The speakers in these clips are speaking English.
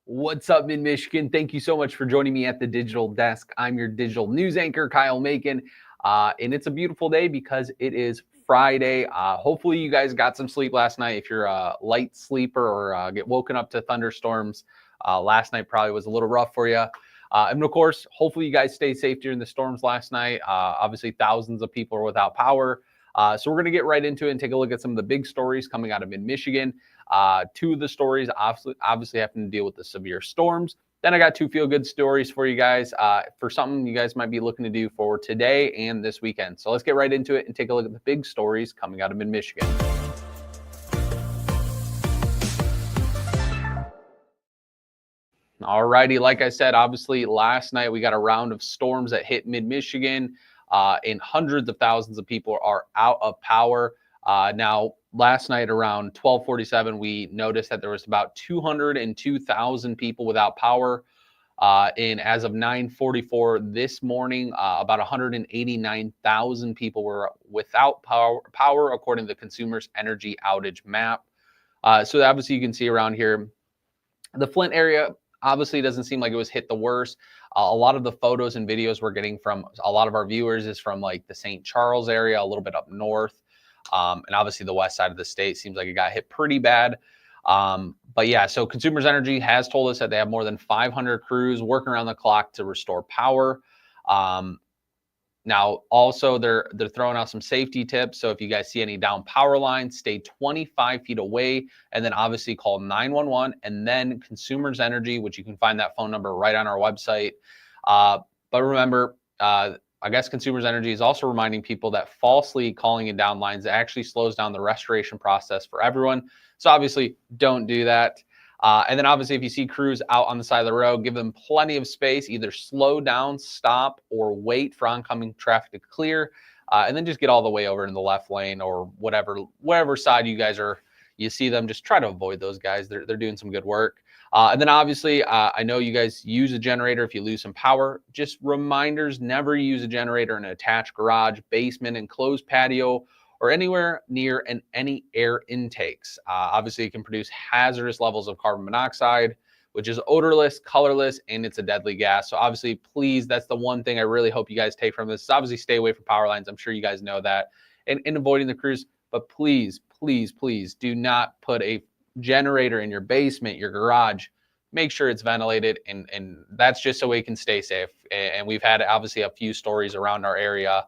What's up, Mid-Michigan? Thank you so much for joining me at the digital desk. I'm your digital news anchor, Kyle Macon, and it's a beautiful day because it is Friday. Hopefully you guys got some sleep last night. If you're a light sleeper or get woken up to thunderstorms, last night probably was a little rough for you. And of course, hopefully you guys stayed safe during the storms last night. Obviously, thousands of people are without power. So we're going to get right into it and take a look at some of the big stories coming out of Mid-Michigan. Two of the stories obviously having to deal with the severe storms. Then I got two feel-good stories for you guys for something you guys might be looking to do for today and this weekend. So let's get right into it and take a look at the big stories coming out of Mid-Michigan. All righty, like I said, obviously last night we got a round of storms that hit Mid-Michigan, and hundreds of thousands of people are out of power. Now, last night around 12:47, we noticed that there was about 202,000 people without power. And as of 9:44 this morning, about 189,000 people were without power according to the Consumers Energy Outage Map. So obviously you can see around here, the Flint area obviously doesn't seem like it was hit the worst. A lot of the photos and videos we're getting from a lot of our viewers is from like the St. Charles area, a little bit up north. And obviously the west side of the state seems like it got hit pretty bad. But yeah, so Consumers Energy has told us that they have more than 500 crews working around the clock to restore power. Now, also, they're throwing out some safety tips. So if you guys see any down power lines, stay 25 feet away, and then obviously call 911 and then Consumers Energy, which you can find that phone number right on our website. But remember, I guess Consumers Energy is also reminding people that falsely calling in down lines actually slows down the restoration process for everyone. So obviously, don't do that. And then obviously, if you see crews out on the side of the road, give them plenty of space, either slow down, stop, or wait for oncoming traffic to clear, and then just get all the way over in the left lane or whatever side you see them, just try to avoid those guys. They're doing some good work. And then obviously, I know you guys use a generator if you lose some power. Just reminders, never use a generator in an attached garage, basement, enclosed patio, or anywhere near any air intakes. Obviously, it can produce hazardous levels of carbon monoxide, which is odorless, colorless, and it's a deadly gas. So obviously, please, that's the one thing I really hope you guys take from this. Is obviously, stay away from power lines. I'm sure you guys know that. And in avoiding the crews, but please, please, please do not put a generator in your basement, your garage. Make sure it's ventilated, and that's just so we can stay safe. And we've had obviously a few stories around our area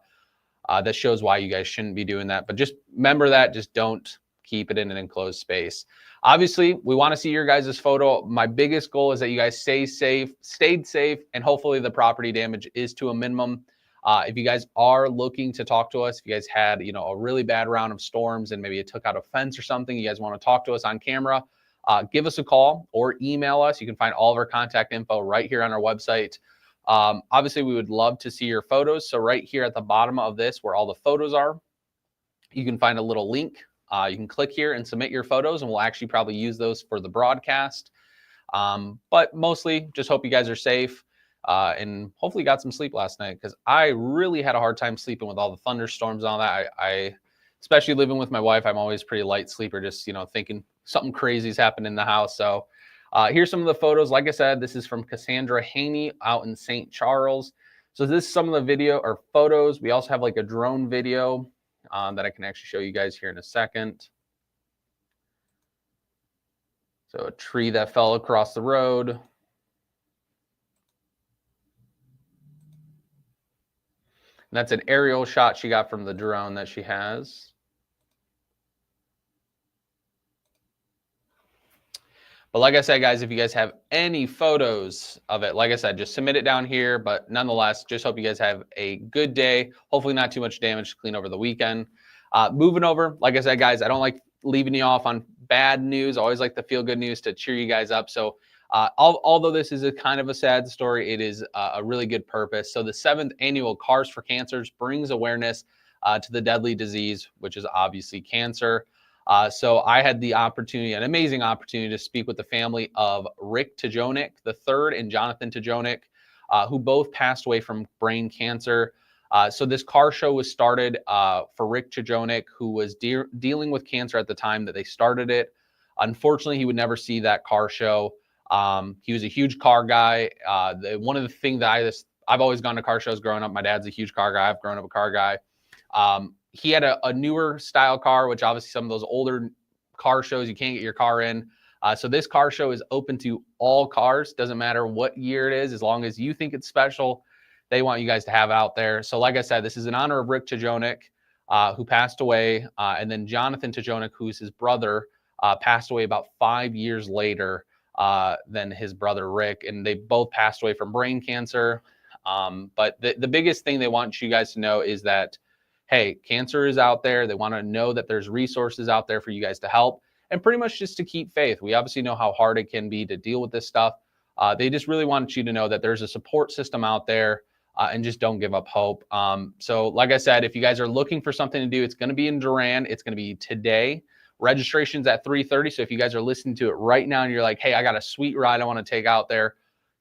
that shows why you guys shouldn't be doing that. But just remember that, just don't keep it in an enclosed space. Obviously, we want to see your guys' photo. My biggest goal is that you guys stayed safe, and hopefully the property damage is to a minimum. If you guys are looking to talk to us, if you guys had, a really bad round of storms and maybe it took out a fence or something, you guys want to talk to us on camera, give us a call or email us. You can find all of our contact info right here on our website. Obviously, we would love to see your photos. So right here at the bottom of this, where all the photos are, you can find a little link. You can click here and submit your photos, and we'll actually probably use those for the broadcast. But mostly, just hope you guys are safe and hopefully got some sleep last night, because I really had a hard time sleeping with all the thunderstorms and all that. I especially living with my wife, I'm always pretty light sleeper, just thinking something crazy's happened in the house. So here's some of the photos. Like I said, this is from Cassandra Haney out in St. Charles. So this is some of the video or photos. We also have like a drone video that I can actually show you guys here in a second. So a tree that fell across the road. And that's an aerial shot she got from the drone that she has. But like I said, guys, if you guys have any photos of it, like I said, just submit it down here. But nonetheless, just hope you guys have a good day. Hopefully not too much damage to clean over the weekend. Moving over, like I said, guys, I don't like leaving you off on bad news. I always like the feel good news to cheer you guys up. So although this is a kind of a sad story, it is a really good purpose. So the 7th annual Cars for Cancers brings awareness to the deadly disease, which is obviously cancer. So I had the opportunity, an amazing opportunity, to speak with the family of Rick Tajonik III and Jonathan Tajonik, who both passed away from brain cancer. So this car show was started for Rick Tajonik, who was dealing with cancer at the time that they started it. Unfortunately, he would never see that car show. He was a huge car guy. One of the things that I've always gone to car shows growing up. My dad's a huge car guy. I've grown up a car guy. He had a newer style car, which obviously some of those older car shows you can't get your car in. So this car show is open to all cars. Doesn't matter what year it is, as long as you think it's special, they want you guys to have out there. So like I said, this is in honor of Rick Tajonik, who passed away. And then Jonathan Tajonik, who's his brother, passed away about 5 years later than his brother Rick. And they both passed away from brain cancer. But the biggest thing they want you guys to know is that, hey, cancer is out there. They want to know that there's resources out there for you guys to help, and pretty much just to keep faith. We obviously know how hard it can be to deal with this stuff. They just really want you to know that there's a support system out there, and just don't give up hope. So like I said, if you guys are looking for something to do, it's going to be in Durand. It's going to be today. Registration's at 3:30. So if you guys are listening to it right now and you're like, hey, I got a sweet ride I want to take out there,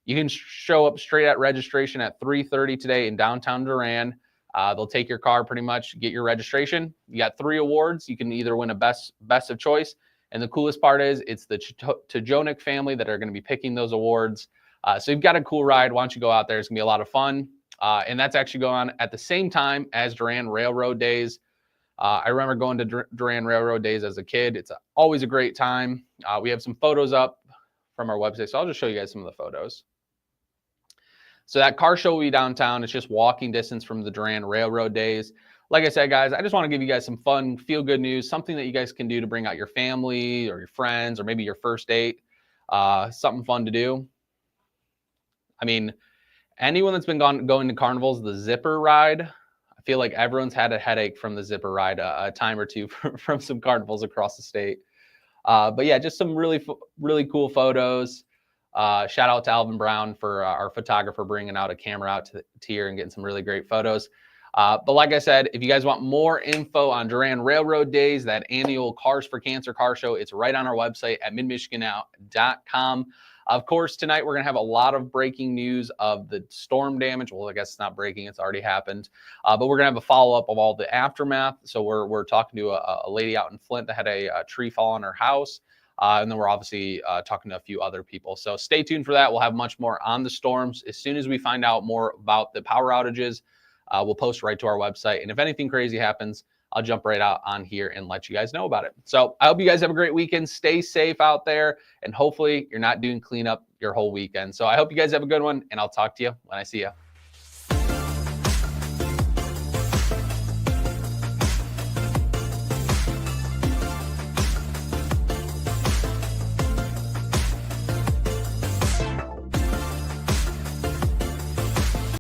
you can show up straight at registration at 3:30 today in downtown Durand. They'll take your car, pretty much get your registration. You got 3 awards. You can either win a best of choice. And the coolest part is it's the Tajonik family that are going to be picking those awards. So you've got a cool ride. Why don't you go out there? It's going to be a lot of fun. And that's actually going on at the same time as Durand Railroad Days. I remember going to Durand Railroad Days as a kid. It's always a great time. We have some photos up from our website. So I'll just show you guys some of the photos. So that car show will be downtown. It's just walking distance from the Durand Railroad Days. Like I said, guys, I just want to give you guys some fun, feel-good news, something that you guys can do to bring out your family or your friends or maybe your first date, something fun to do. I mean, anyone that's been going to carnivals, the zipper ride, I feel like everyone's had a headache from the zipper ride a time or two from some carnivals across the state. But yeah, just some really cool photos. Shout out to Alvin Brown for our photographer bringing out a camera out to here and getting some really great photos. But like I said, if you guys want more info on Durand Railroad Days, that annual Cars for Cancer car show, it's right on our website at midmichiganow.com. Of course, tonight we're going to have a lot of breaking news of the storm damage. Well, I guess it's not breaking, it's already happened. But we're going to have a follow-up of all the aftermath. So we're talking to a lady out in Flint that had a tree fall on her house. And then we're obviously talking to a few other people. So stay tuned for that. We'll have much more on the storms. As soon as we find out more about the power outages, we'll post right to our website. And if anything crazy happens, I'll jump right out on here and let you guys know about it. So I hope you guys have a great weekend. Stay safe out there. And hopefully you're not doing cleanup your whole weekend. So I hope you guys have a good one. And I'll talk to you when I see you.